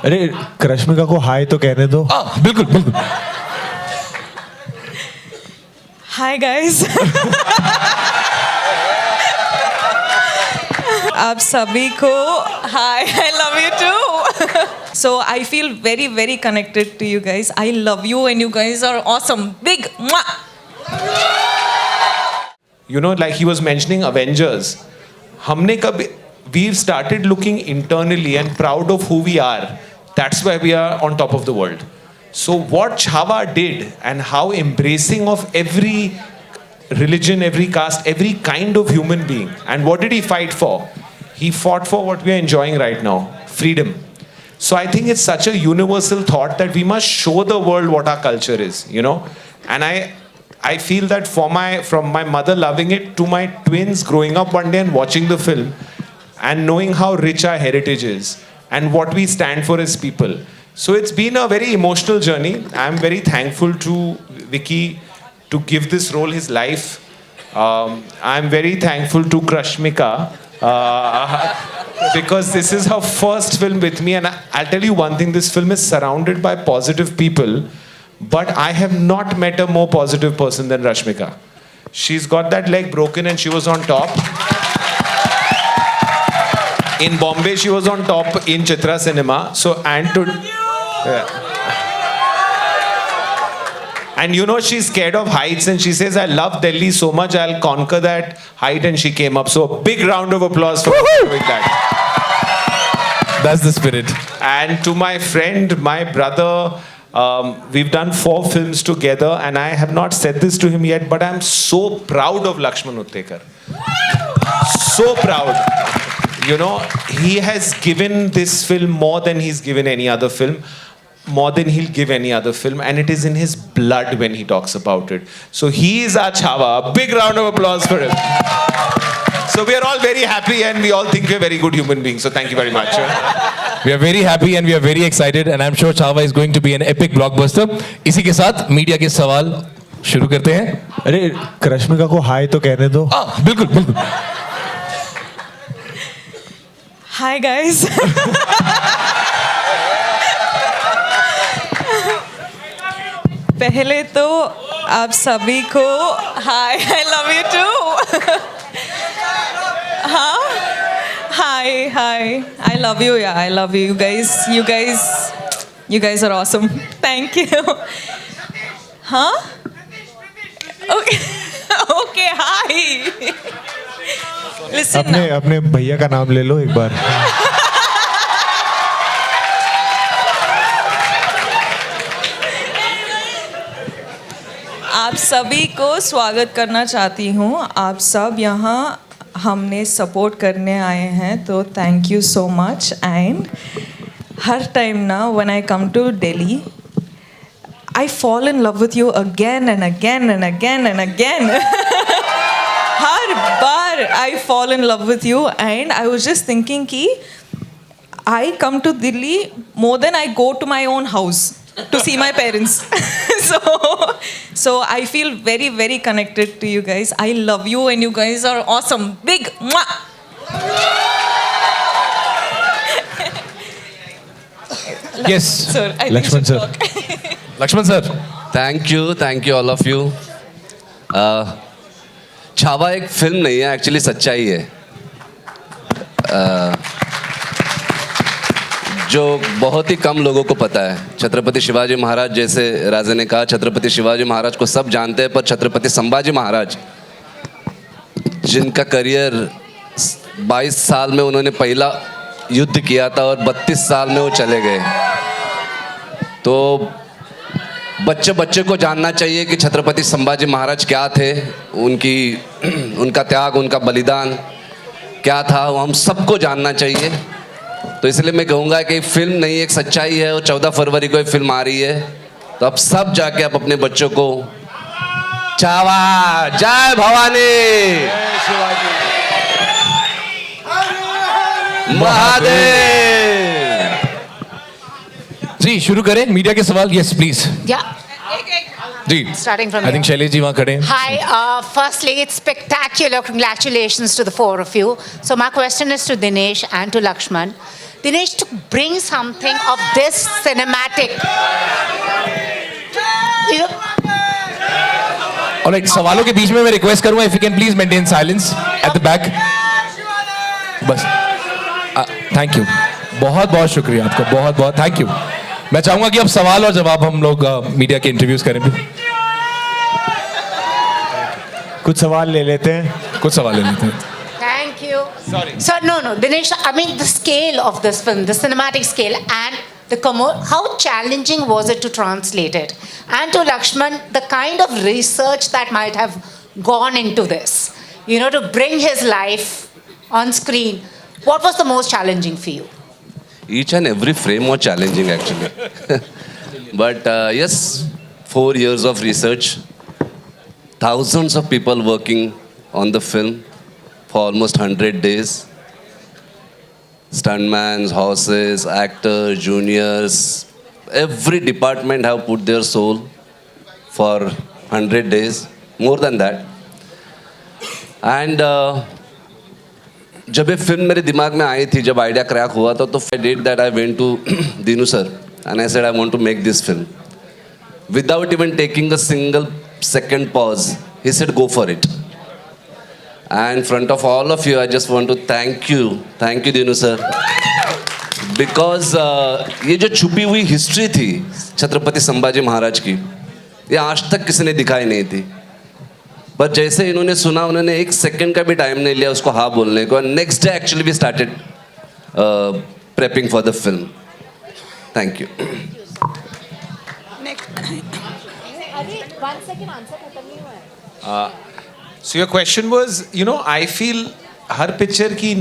अरे रश्मिका को हाय तो कहने दो। बिल्कुल बिल्कुल। Hi guys. आप सभी को hi, I love you too. So I feel very very connected to you guys. I love you and you guys are awesome. Big mwah. You know, like he was mentioning Avengers. हमने कभी we've started looking internally and proud of who we are. That's why we are on top of the world. So what Chhava did and how embracing of every religion, every caste, every kind of human being. And what did he fight for? He fought for what we are enjoying right now, freedom. So I think it's such a universal thought that we must show the world what our culture is, you know. And I feel that from my mother loving it to my twins growing up one day and watching the film and knowing how rich our heritage is and what we stand for as people. So it's been a very emotional journey. I'm very thankful to Vicky to give this role his life. I'm very thankful to Krashmika because this is her first film with me, and I'll tell you one thing, this film is surrounded by positive people, but I have not met a more positive person than Rashmika. She's got that leg broken and she was on top. In Bombay, she was on top in Chitra Cinema. So, and you know, she's scared of heights and she says, I love Delhi so much, I'll conquer that height, and she came up. So, a big round of applause for doing that. That's the spirit. And to my friend, my brother, we've done 4 films together, and I have not said this to him yet, but I'm so proud of Lakshman Uttekar. So proud. You know, he has given this film more than he's given any other film, more than he'll give any other film, and it is in his blood when he talks about it. So he is our Chhava. A big round of applause for him. So we are all very happy and we all think we're very good human beings. So thank you very much. We are very happy and we are very excited, and I'm sure Chhava is going to be an epic blockbuster. इसी के साथ media के सवाल शुरू करते हैं। अरे रश्मिका को हाय तो कहने दो। बिल्कुल बिल्कुल। Hi guys. पहले तो आप सभी को hi, I love you to. हाँ, हाय हाय, आई लव यू, या आई love you guys are awesome. Thank you. हाँ, okay, okay, hi. Listen now. अपने भैया का नाम ले लो एक बार। आप सभी को स्वागत करना चाहती हूँ। आप सब यहाँ हमने सपोर्ट करने आए हैं, तो thank you so much. And हर टाइम ना when I come to Delhi, I fall in love with you again and again and again and again. हर बार I fall in love with you, and I was just thinking कि I come to Delhi more than I go to my own house to see my parents. so I feel very very connected to you guys. I love you and you guys are awesome. Big mwah. Yes, Sir, I Lakshman sir. Lakshman sir. Thank you all of you. Chhaava एक film नहीं है, actually सच्चाई है। जो बहुत ही कम लोगों को पता है। छत्रपति शिवाजी महाराज, जैसे राजा ने कहा, छत्रपति शिवाजी महाराज को सब जानते हैं, पर छत्रपति संभाजी महाराज, जिनका करियर 22 साल में उन्होंने पहला युद्ध किया था और 32 साल में वो चले गए, तो बच्चे बच्चे को जानना चाहिए कि छत्रपति संभाजी महाराज क्या थे, उनका त्याग, उनका बलिदान क्या था, वो हम सबको जानना चाहिए। तो इसलिए मैं कहूँगा कि फिल्म नहीं, एक सच्चाई है, और 14 फरवरी को ये फिल्म आ रही है, तो आप सब जाके आप अपने बच्चों को छावा, जय भवानी, महादेव। जी शुरू करें मीडिया के सवाल। Yes please. Yeah. जी Starting from I think Shailesh ji वहाँ खड़े हैं। Hi, firstly, it's spectacular. Congratulations to the 4 of you. So my question is to Dinesh and to Lakshman. Dinesh, to bring something of this cinematic, you know, alright, सवालों के बीच में मैं request करूंगा if you can please maintain silence at the back. बस thank you, बहुत बहुत शुक्रिया आपका, बहुत बहुत थैंक यू. मैं चाहूंगा कि अब सवाल और जवाब हम लोग मीडिया के इंटरव्यूज करें भी. कुछ सवाल ले लेते हैं. कुछ सवाल ले लेते हैं. thank you. Sorry. So, no, Dinesh, I mean the scale of this film, the cinematic scale, and how challenging was it to translate it? And to Lakshman, the kind of research that might have gone into this, you know, to bring his life on screen. What was the most challenging for you? Each and every frame was challenging actually. But yes, 4 years of research, thousands of people working on the film for almost 100 days. Stuntmans, horses, actors, juniors, every department have put their soul for 100 days, more than that. And जब ये film मेरे दिमाग में आई थी, जब idea crack हुआ था, तो I did that. I went to Dinu sir and I said I want to make this film. Without even taking a single second pause, he said go for it. And in front of all of you, I just want to thank you Dinu sir, because ये जो छुपी हुई history थी छत्रपति संभाजी महाराज की, ये आज तक किसी ने दिखाई नहीं थी. पर जैसे इन्होंने सुना, उन्होंने 1 सेकंड का भी टाइम नहीं लिया उसको हाँ बोलने को. Next day actually we started prepping for the film. Thank you. So your question was, you know, I feel हर पिक्चर की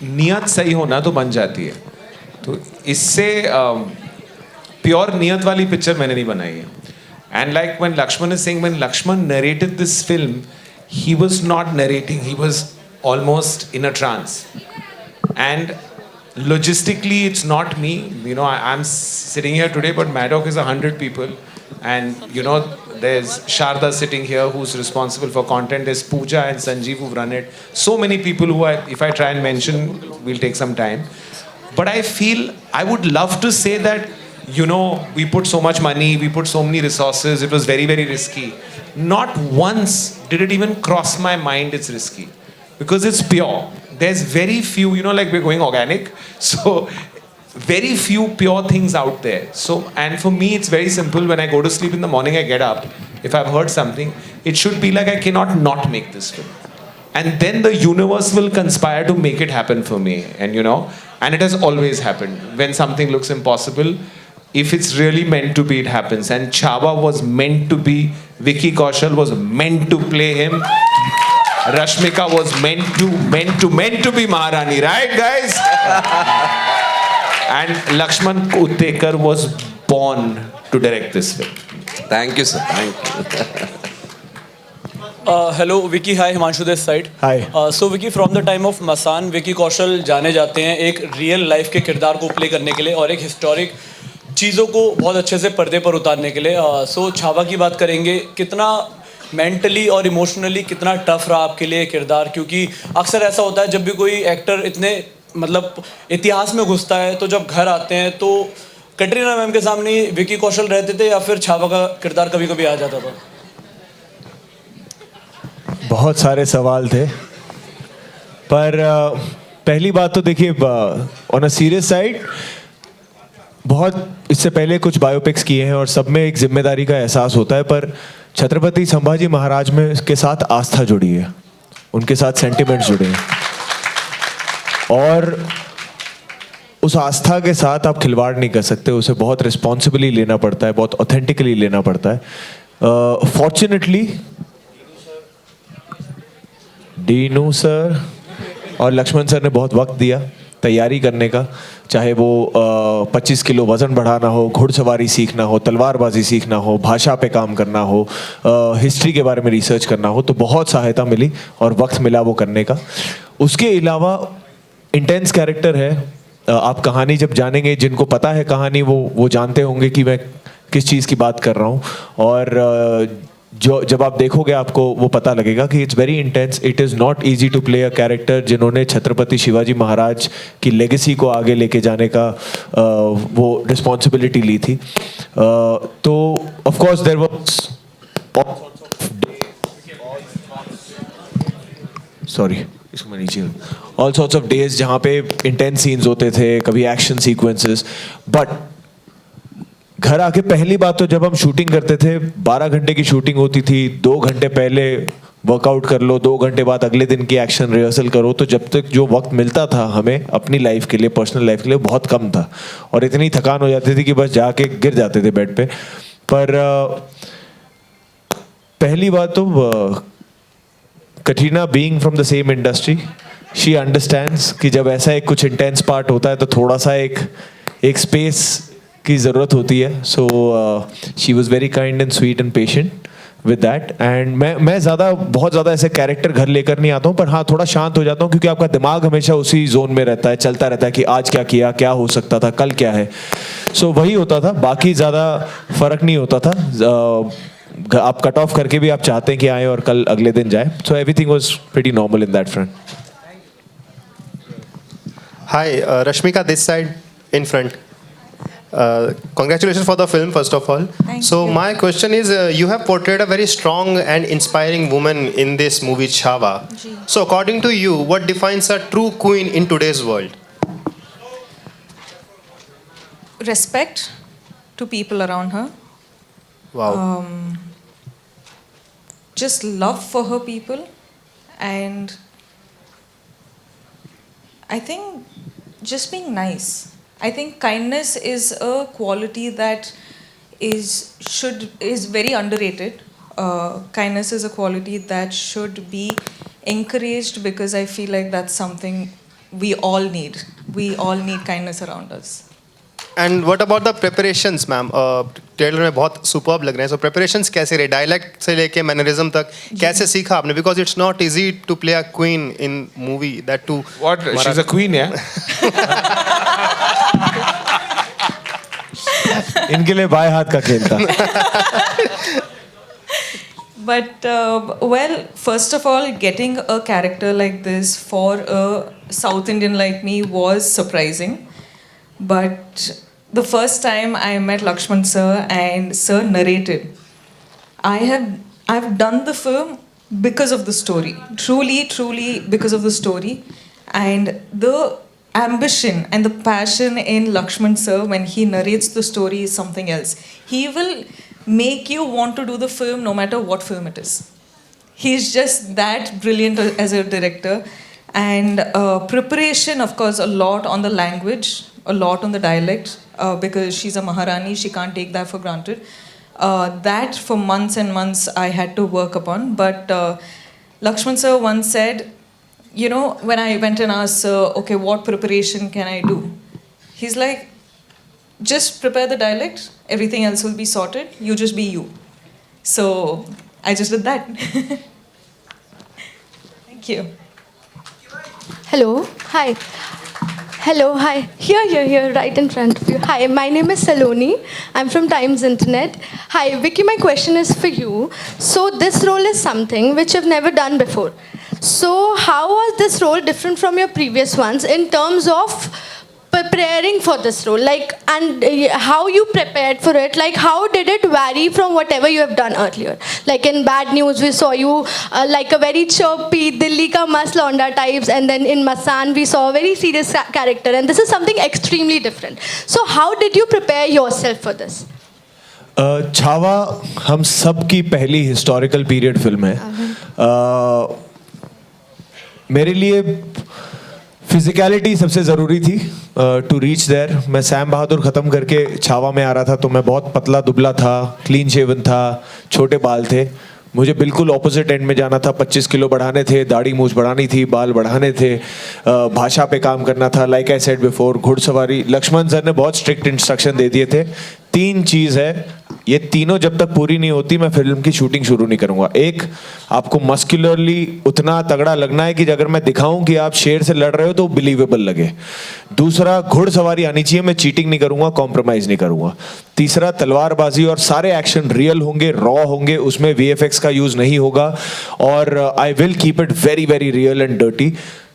नियत सही होना तो बन जाती है. तो इससे प्योर नियत वाली पिक्चर मैंने नहीं बनाई है. And like when Lakshman is saying, when Lakshman narrated this film, he was not narrating, he was almost in a trance. And logistically, it's not me. You know, I'm sitting here today, but Maddock is 100 people. And, you know, there's Sharda sitting here who's responsible for content. There's Pooja and Sanjeev who've run it. So many people who if I try and mention, will take some time. But I feel, I would love to say that, you know, we put so much money, we put so many resources, it was very, very risky. Not once did it even cross my mind it's risky. Because it's pure. There's very few, you know, like we're going organic. So, very few pure things out there. So, and for me, it's very simple. When I go to sleep in the morning, I get up. If I've heard something, it should be like I cannot not make this film. And then the universe will conspire to make it happen for me. And, you know, and it has always happened. When something looks impossible, if it's really meant to be, it happens. And Chhava was meant to be, Vicky Kaushal was meant to play him. Rashmika was meant to be Maharani, right guys? And Lakshman Uttekar was born to direct this film. Thank you, sir. Thank you. Hello Vicky, hi, Himanshu this side. Hi. So Vicky, from the time of Masaan, Vicky Kaushal जाने जाते हैं एक real life के किरदार को play करने के लिए और एक हिस्टोरिक चीज़ों को बहुत अच्छे से पर्दे पर उतारने के लिए. सो छावा की बात करेंगे, कितना मेंटली और इमोशनली कितना टफ रहा आपके लिए किरदार? क्योंकि अक्सर ऐसा होता है जब भी कोई एक्टर इतने मतलब इतिहास में घुसता है तो जब घर आते हैं तो कैटरीना मैम के सामने विकी कौशल रहते थे या फिर छावा का किरदार कभी कभी आ जाता था? बहुत सारे सवाल थे, पर पहली बात तो देखिए, ऑन अ सीरियस साइड, बहुत इससे पहले कुछ बायोपिक्स किए हैं और सब में एक जिम्मेदारी का एहसास होता है, पर छत्रपति संभाजी महाराज में के साथ आस्था जुड़ी है, उनके साथ सेंटिमेंट्स जुड़े हैं और उस आस्था के साथ आप खिलवाड़ नहीं कर सकते. उसे बहुत रिस्पॉन्सिबली लेना पड़ता है, बहुत ऑथेंटिकली लेना पड़ता है. फॉर्चुनेटली डीनू सर और लक्ष्मण सर ने बहुत वक्त दिया तैयारी करने का, चाहे वो 25 किलो वज़न बढ़ाना हो, घुड़सवारी सीखना हो, तलवारबाजी सीखना हो, भाषा पे काम करना हो, हिस्ट्री के बारे में रिसर्च करना हो, तो बहुत सहायता मिली और वक्त मिला वो करने का. उसके अलावा इंटेंस कैरेक्टर है. आप कहानी जब जानेंगे, जिनको पता है कहानी वो जानते होंगे कि मैं किस चीज़ की बात कर रहा हूँ. और जो जब आप देखोगे आपको वो पता लगेगा कि it's very intense. It is not easy to play a character जिन्होंने छत्रपति शिवाजी महाराज की लेगेसी को आगे लेके जाने का वो रिस्पॉन्सिबिलिटी ली थी. तो of course there was sorry इसको मैं नीचे ऑल सॉर्ट्स ऑफ डेज जहाँ पे इंटेंस सीन्स होते थे, कभी एक्शन सीक्वेंसेस. बट घर आके पहली बात तो जब हम शूटिंग करते थे 12 घंटे की शूटिंग होती थी. 2 घंटे पहले वर्कआउट कर लो, 2 घंटे बाद अगले दिन की एक्शन रिहर्सल करो. तो जब तक जो वक्त मिलता था हमें अपनी लाइफ के लिए, पर्सनल लाइफ के लिए, बहुत कम था. और इतनी थकान हो जाती थी कि बस जाके गिर जाते थे बेड पे. पर पहली बात तो Katrina being from the same industry, she understands कि जब ऐसा एक कुछ इंटेंस पार्ट होता है तो थोड़ा सा एक स्पेस की ज़रूरत होती है. So she was very kind and sweet and patient with that. And मैं बहुत ज़्यादा ऐसे कैरेक्टर घर लेकर नहीं आता हूँ, पर हाँ थोड़ा शांत हो जाता हूँ क्योंकि आपका दिमाग हमेशा उसी जोन में रहता है, चलता रहता है कि आज क्या किया, क्या हो सकता था, कल क्या है. सो वही होता था, बाकी ज़्यादा फ़र्क नहीं होता था. आप कट ऑफ करके भी आप चाहते हैं कि आए और कल अगले दिन जाए. So everything was pretty normal in that front. Hi, Rashmika this side in front. Congratulations for the film, first of all. Thank so you. my question is, you have portrayed a very strong and inspiring woman in this movie Chhava. Ji. So according to you, what defines a true queen in today's world? Respect to people around her. Wow. Just love for her people, and I think just being nice. I think kindness is a quality that is very underrated. Kindness is a quality that should be encouraged because I feel like that's something we all need. We all need kindness around us. And what about the preparations, ma'am? Trailer में बहुत superb लग रहे हैं. So preparations कैसे रहे? Dialect से लेके mannerism तक कैसे सीखा आपने? Because it's not easy to play a queen in movie. That too. What? She's a queen, yeah? इनके लिए बाएं हाथ का खेल था. But well, first of all, getting a character like this for a South Indian like me was surprising. But the first time I met Lakshman sir and sir narrated, I've done the film because of the story. Truly because of the story. And the ambition and the passion in Lakshman sir when he narrates the story is something else. He will make you want to do the film no matter what film it is. He's just that brilliant as a director. And preparation, of course, a lot on the language, a lot on the dialect, because she's a Maharani, she can't take that for granted. That for months and months I had to work upon. But Lakshman sir once said, you know, when I went and asked sir, okay, what preparation can I do? He's like, just prepare the dialect, everything else will be sorted, you just be you. So I just did that. Thank you. Hello, hi. Hello, hi. Here, right in front of you. Hi, my name is Saloni. I'm from Times Internet. Hi, Vicky, my question is for you. So this role is something which I've never done before. So how was this role different from your previous ones in terms of preparing for this role? Like, and how you prepared for it? Like, how did it vary from whatever you have done earlier? Like in Bad News, we saw you like a very chirpy Dilli ka mast launda types, and then in Masan, we saw a very serious character, and this is something extremely different. So how did you prepare yourself for this? Chhaava हम सब की पहली historical period film है. मेरे लिए physicality सबसे ज़रूरी थी टू रीच देयर. मैं सैम बहादुर ख़त्म करके छावा में आ रहा था तो मैं बहुत पतला दुबला था, क्लीन शेवन था, छोटे बाल थे. मुझे बिल्कुल ऑपोजिट एंड में जाना था. 25 किलो बढ़ाने थे, दाढ़ी मूछ बढ़ानी थी, बाल बढ़ाने थे, भाषा पे काम करना था. लाइक आई सेड बिफोर, घुड़सवारी. लक्ष्मण सर ने बहुत स्ट्रिक्ट इंस्ट्रक्शन दे दिए थे. 3 चीज़ है, ये तीनों जब तक पूरी नहीं होती मैं फिल्म की शूटिंग शुरू नहीं करूंगा। एक, आपको मस्कुलरली उतना तगड़ा लगना है कि अगर मैं दिखाऊं कि आप शेर से लड़ रहे हो तो बिलीवेबल लगे। दूसरा, घुड़सवारी आनी चाहिए, मैं चीटिंग नहीं करूंगा, कॉम्प्रोमाइज नहीं करूंगा। तीसरा, तलवारबाजी और सारे एक्शन रियल होंगे, रॉ होंगे, उसमें VFX का यूज नहीं होगा और I will keep it very very real and dirty.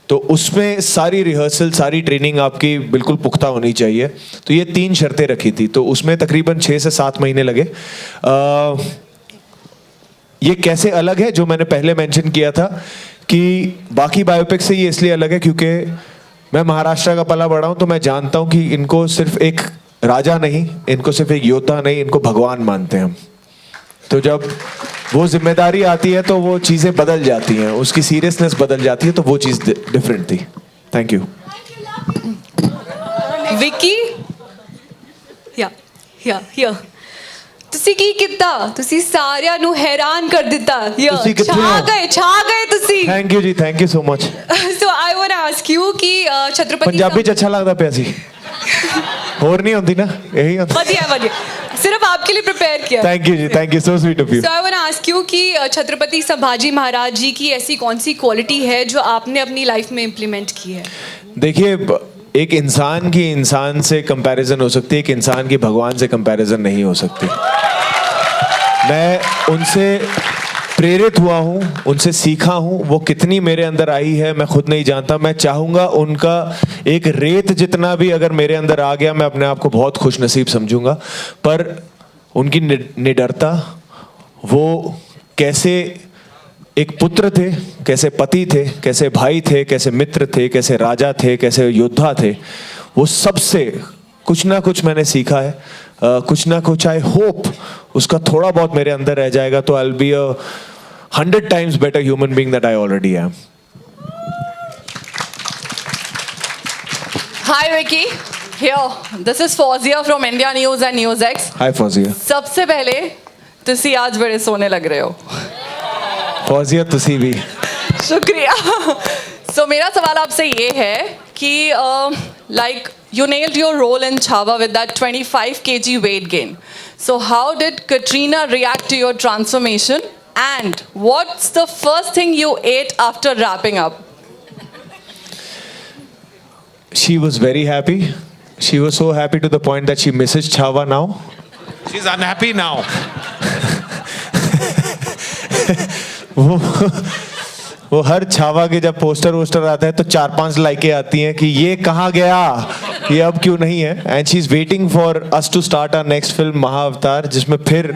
तो उसमें सारी रिहर्सल, सारी ट्रेनिंग आपकी बिल्कुल पुख्ता होनी चाहिए। तो ये 3 शर्तें रखी थी, तो उसमें तकरीबन 6 से 7 महीने लगे। ये कैसे अलग है, जो मैंने पहले मेंशन किया था कि बाकी बायोपिक से ये इसलिए अलग है क्योंकि मैं महाराष्ट्र का पला बड़ा हूँ, तो मैं जानता हूँ कि इनको सिर्फ एक राजा नहीं, इनको सिर्फ एक योद्धा नहीं, इनको भगवान मानते हैं हम। तो जब वो जिम्मेदारी आती है तो वो चीज़ें बदल जाती हैं, उसकी सीरियसनेस बदल जाती है, तो वो चीज़ डिफरेंट थी। Thank you. विकी या ਤੁਸੀਂ ਕੀ ਕੀਤਾ? ਤੁਸੀਂ ਸਾਰਿਆਂ ਨੂੰ ਹੈਰਾਨ ਕਰ ਦਿੱਤਾ। ਤੁਸੀਂ ਕਿੱਥੇ ਹੋ? ਛਾ ਗਏ ਤੁਸੀਂ। थैंक यू जी, thank you so much. So I want to ask you कि छत्रपति पंजाबी च अच्छा लगता पिया सी, होर नहीं होंदी ना, यही होंदा। ਵਧੀਆ सिर्फ आपके लिए प्रिपेयर किया। थैंक यू जी, thank you, so sweet of you. So I want to ask you कि छत्रपति संभाजी महाराज जी की ऐसी कौन सी क्वालिटी है जो आपने अपनी लाइफ में इम्प्लीमेंट की है? देखिए, एक इंसान की इंसान से कंपैरिजन हो सकती है, एक इंसान की भगवान से कंपैरिजन नहीं हो सकती। मैं उनसे प्रेरित हुआ हूँ, उनसे सीखा हूँ, वो कितनी मेरे अंदर आई है मैं खुद नहीं जानता। मैं चाहूँगा उनका एक रेत जितना भी अगर मेरे अंदर आ गया, मैं अपने आप को बहुत खुश नसीब समझूंगा। पर उनकी निडरता, वो कैसे एक पुत्र थे, कैसे पति थे, कैसे भाई थे, कैसे मित्र थे, कैसे राजा थे, कैसे योद्धा थे, वो सबसे कुछ ना कुछ मैंने सीखा है। कुछ ना कुछ आई होप उसका थोड़ा बहुत मेरे अंदर रह जाएगा, तो I will be 100 times better human being that I already am. Hi Vicky, here. This is Fawzia from India News and News X. हाय फौजिया। सबसे पहले तुसी आज बड़े सोने लग रहे हो। फौजिया तुसी भी। शुक्रिया। सो मेरा सवाल आपसे ये है कि like you nailed your role in Chhava with that 25 kg weight gain. So how did Katrina react to your transformation? And what's the first thing you ate after wrapping up? She was very happy. She was so happy to the point that she misses Chhava now. She's unhappy now. वो हर छावा के जब poster वोस्टर आता है तो 4-5 लाइकें आती हैं कि ये कहाँ गया, ये अब क्यों नहीं है। And she is waiting for us to start our next film Mahavatar, जिसमें फिर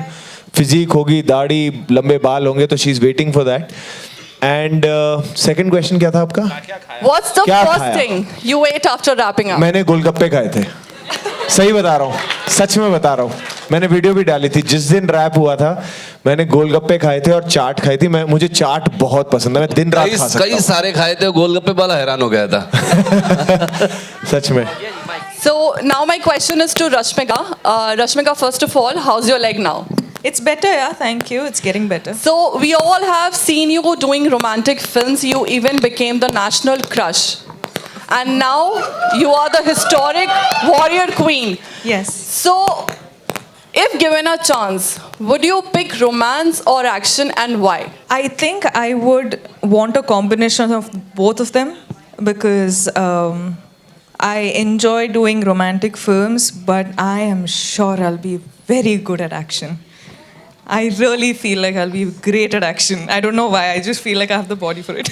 फिजिक होगी, दाढ़ी, लंबे बाल होंगे, तो she is waiting for that. And second question क्या था आपका? What's the क्या first खाया? thing you ate after wrapping up? मैंने गोलगप्पे खाए थे, सही बता रहा हूँ, सच में बता रहा हूँ। मैंने वीडियो भी डाली थी, जिस दिन रैप हुआ था मैंने गोलगप्पे खाए थे और चाट खाई थी। मुझे चाट बहुत पसंद है, मैं दिन रात खा सकता कई सारे खाए थे, गोलगप्पे वाला हैरान हो गया था। सच में। So now my question is to Rashmika. Rashmika, first of all, how's your leg now? It's better, yeah, thank you. It's getting better. So we all have seen you doing romantic films. You even became the national crush. And now you are the historic warrior queen. Yes. So if given a chance, would you pick romance or action and why? I think I would want a combination of both of them because I enjoy doing romantic films, but I am sure I'll be very good at action. I really feel like I'll be great at action. I don't know why, I just feel like I have the body for it.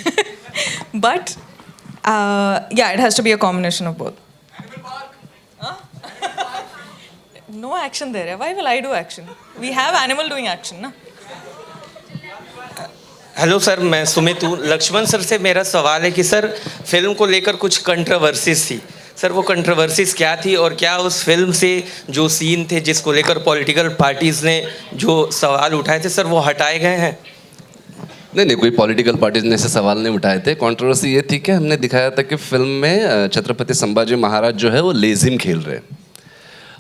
But yeah, it has to be a combination of both. Huh? No action there. Why will I do action? We have animal doing action, na? Hello sir, मैं सुमित हूँ। Lakshman sir से मेरा सवाल है कि sir film को लेकर कुछ कंट्रोवर्सीज थी, सर वो कंट्रोवर्सीज क्या थी और क्या उस फिल्म से जो सीन थे जिसको लेकर पॉलिटिकल पार्टीज़ ने जो सवाल उठाए थे सर वो हटाए गए हैं? नहीं, कोई पॉलिटिकल पार्टीज ने ऐसे सवाल नहीं उठाए थे। कंट्रोवर्सी ये थी कि हमने दिखाया था कि फिल्म में छत्रपति संभाजी महाराज जो है वो लेजिम खेल रहे हैं,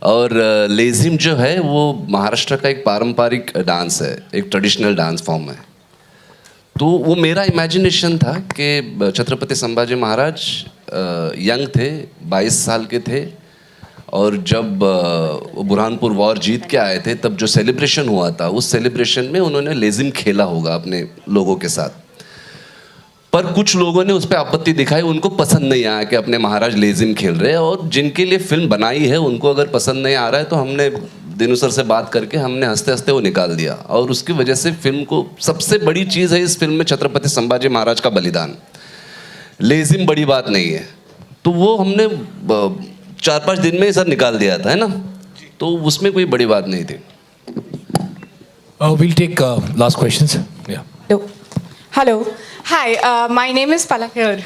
और लेजिम जो है वो महाराष्ट्र का एक पारंपरिक डांस है, एक ट्रेडिशनल डांस फॉर्म है। तो वो मेरा इमेजिनेशन था कि छत्रपति संभाजी महाराज यंग थे, 22 साल के थे, और जब वो बुरहानपुर वॉर जीत के आए थे तब जो सेलिब्रेशन हुआ था उस सेलिब्रेशन में उन्होंने लेजिम खेला होगा अपने लोगों के साथ, पर कुछ लोगों ने उस पर आपत्ति दिखाई, उनको पसंद नहीं आया कि अपने महाराज लेजिम खेल रहे हैं। और जिनके लिए फिल्म बनाई है उनको अगर पसंद नहीं आ रहा है तो हमने दिनू सर से बात करके हमने हंसते हंसते वो निकाल दिया। और उसकी वजह से फिल्म को सबसे बड़ी चीज़ है इस फिल्म में छत्रपति संभाजी महाराज का बलिदान, लेजिम बड़ी बात नहीं है। तो वो हमने 4-5 दिन में ही सर निकाल दिया था, है ना, तो उसमें कोई बड़ी बात नहीं थी। We'll take last questions. Yeah. Hello. Hi, my name is Palak here.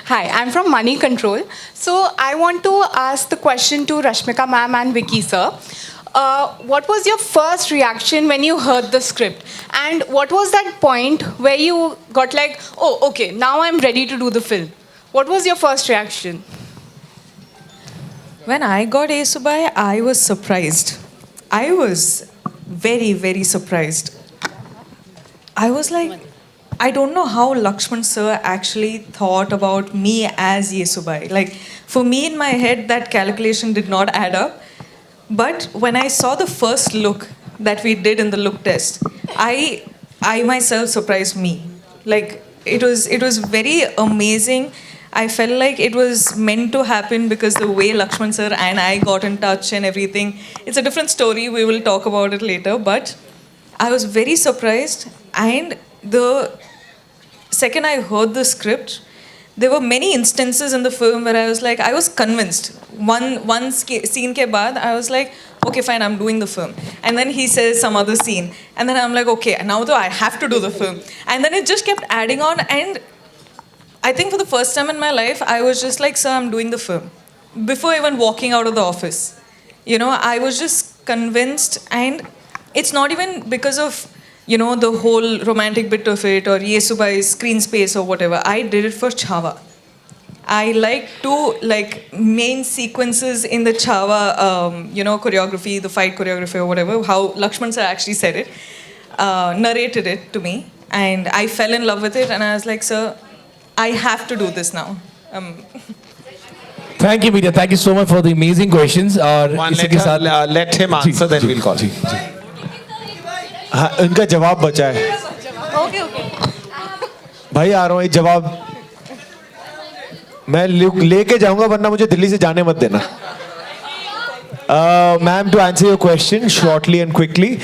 Hi, I'm from Money Control. So I want to ask the question to Rashmika ma'am and Vicky sir. What was your first reaction when you heard the script? And what was that point where you got like, oh, okay, now I'm ready to do the film? What was your first reaction? When I got Yesubai, I was surprised. I was very, very surprised. I was like, I don't know how Lakshman sir actually thought about me as Yesubai. Like, for me in my head, that calculation did not add up. But when I saw the first look that we did in the look test, I myself surprised me. Like, it was very amazing. I felt like it was meant to happen because the way Lakshman sir and I got in touch and everything. It's a different story. We will talk about it later. But I was very surprised. And the second I heard the script, there were many instances in the film where I was like, I was convinced. One scene ke baad, I was like, okay, fine, I'm doing the film. And then he says some other scene. And then I'm like, okay, now though I have to do the film. And then it just kept adding on. And I think for the first time in my life, I was just like, sir, I'm doing the film. Before even walking out of the office. You know, I was just convinced. And it's not even because of, you know, the whole romantic bit of it or Yesubai's screen space or whatever. I did it for Chhava. I like to, main sequences in the Chhava, choreography, the fight choreography or whatever, how Lakshman sir actually said it, narrated it to me. And I fell in love with it. And I was like, sir, I have to do this now. Thank you, Media. Thank you so much for the amazing questions. और इसी के साथ let him answer, then we'll call. हाँ, इनका जवाब बचा है। Okay. भाई आ रहा हूँ, एक जवाब मैं लेके जाऊंगा, वरना मुझे दिल्ली से जाने मत देना। Ma'am, to answer your question shortly and quickly,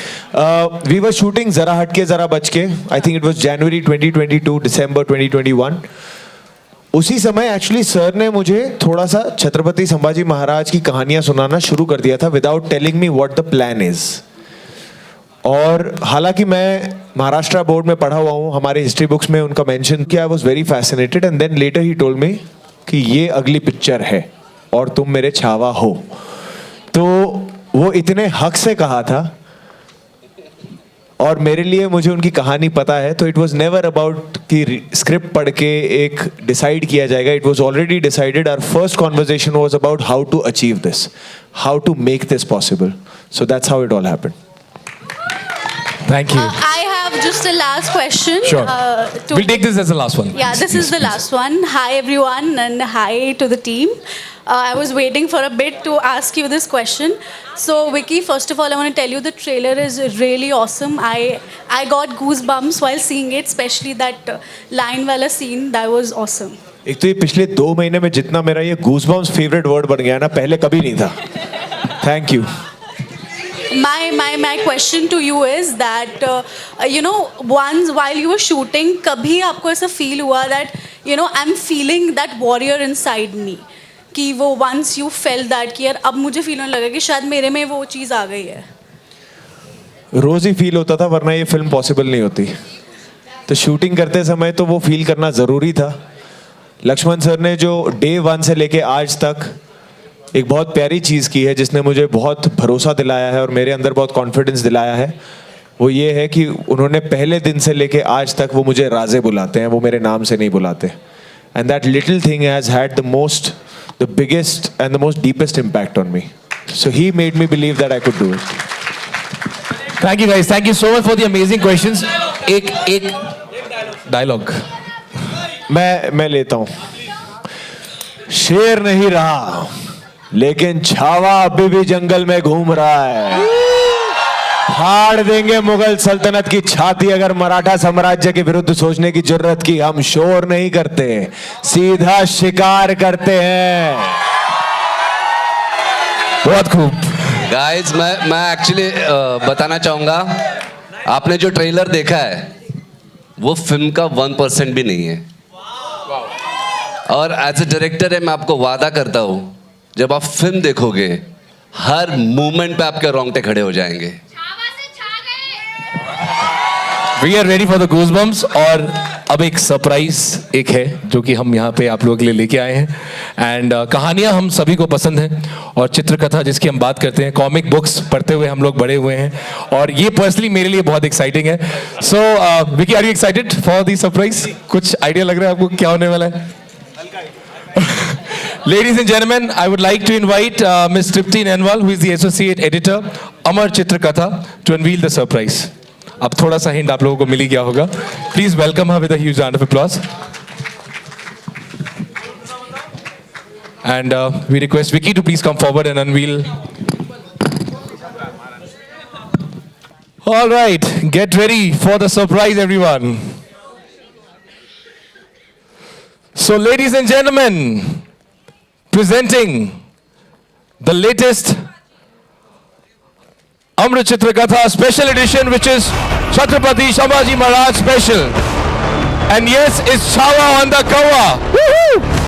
we were shooting Zara Hatke Zara Bachke. I think it was January 2022, December 2021. उसी समय एक्चुअली सर ने मुझे थोड़ा सा छत्रपति संभाजी महाराज की कहानियां सुनाना शुरू कर दिया था without telling me what the plan is. और हालांकि मैं महाराष्ट्र बोर्ड में पढ़ा हुआ हूँ, हमारे हिस्ट्री बुक्स में उनका मेंशन किया, I was very fascinated and then later he told me कि ये अगली पिक्चर है और तुम मेरे छावा हो। तो वो इतने हक से कहा था और मेरे लिए मुझे उनकी कहानी पता है, तो इट वाज नेवर अबाउट कि स्क्रिप्ट पढ़ के एक डिसाइड किया जाएगा। It was already decided. Our first conversation was about how to achieve this, how to make this possible. So that's how it all happened. Thank you. I have just a last question. Sure. We'll take this as the last one. Yeah, this is the last one. Hi everyone and hi to the team. I was waiting for a bit to ask you this question. So Vicky, first of all, I want to tell you the trailer is really awesome. I got goosebumps while seeing it, especially that line wala scene. That was awesome. एक तो ये पिछले 2 महीने में जितना मेरा ये goosebumps favourite word बन गया ना, पहले कभी नहीं था। Thank you. My question to you is that once while you were shooting, कभी आपको ऐसा feel हुआ that I'm feeling that warrior inside me, कि वो once you felt that कि यार अब मुझे feel होने लगा कि शायद मेरे में वो चीज़ आ गई है। रोज ही फील होता था, वरना ये फिल्म पॉसिबल नहीं होती। तो शूटिंग करते समय तो वो फील करना ज़रूरी था। लक्ष्मण सर ने जो डे 1 से लेके आज तक एक बहुत प्यारी चीज़ की है, जिसने मुझे बहुत भरोसा दिलाया है और मेरे अंदर बहुत कॉन्फिडेंस दिलाया है, वो ये है कि उन्होंने पहले दिन से लेके आज तक वो मुझे राजे बुलाते हैं, वो मेरे नाम से नहीं बुलाते। And that little thing has had the biggest and the most deepest impact on me. So he made me believe that I could do it. Thank you guys. Thank you so much for the amazing questions. एक dialogue मैं लेता हूँ। शेर नहीं रहा लेकिन छावा अभी भी जंगल में घूम रहा है। फाड़ देंगे मुगल सल्तनत की छाती अगर मराठा साम्राज्य के विरुद्ध सोचने की जरूरत की। हम शोर नहीं करते, सीधा शिकार करते हैं। बहुत खूब। गाइस मैं एक्चुअली बताना चाहूँगा, आपने जो ट्रेलर देखा है वो फिल्म का 1% भी नहीं है। और एज ए डायरेक्टर है, मैं आपको वादा करता हूँ जब आप फिल्म देखोगे हर मूवमेंट पे आपके रोंगटे खड़े हो जाएंगे। We are ready for the goosebumps. और अब एक सरप्राइज एक है जो कि हम यहाँ पे आप लोगों के लिए लेके आए हैं। एंड कहानियाँ हम सभी को पसंद हैं और चित्रकथा जिसकी हम बात करते हैं, कॉमिक बुक्स पढ़ते हुए हम लोग बड़े हुए हैं और ये पर्सनली मेरे लिए बहुत एक्साइटिंग है। So Vicky, are you excited for the surprise? कुछ आइडिया लग रहा है आपको क्या होने वाला है? Ladies and gentlemen, I would like to invite Ms. Tripti Nanwal, who is the Associate Editor, Amar Chitrakatha, to unveil the surprise. अब थोड़ा सा हिंट आप लोगों को मिल ही गया होगा। Please welcome her with a huge round of applause. And we request Vicky to please come forward and unveil. All right, get ready for the surprise, everyone. So, ladies and gentlemen, presenting the latest Amrit Chitrakatha special edition, which is Chhatrapati Sambhaji Maharaj special. And yes, it's Chhawa on the cover. Woohoo!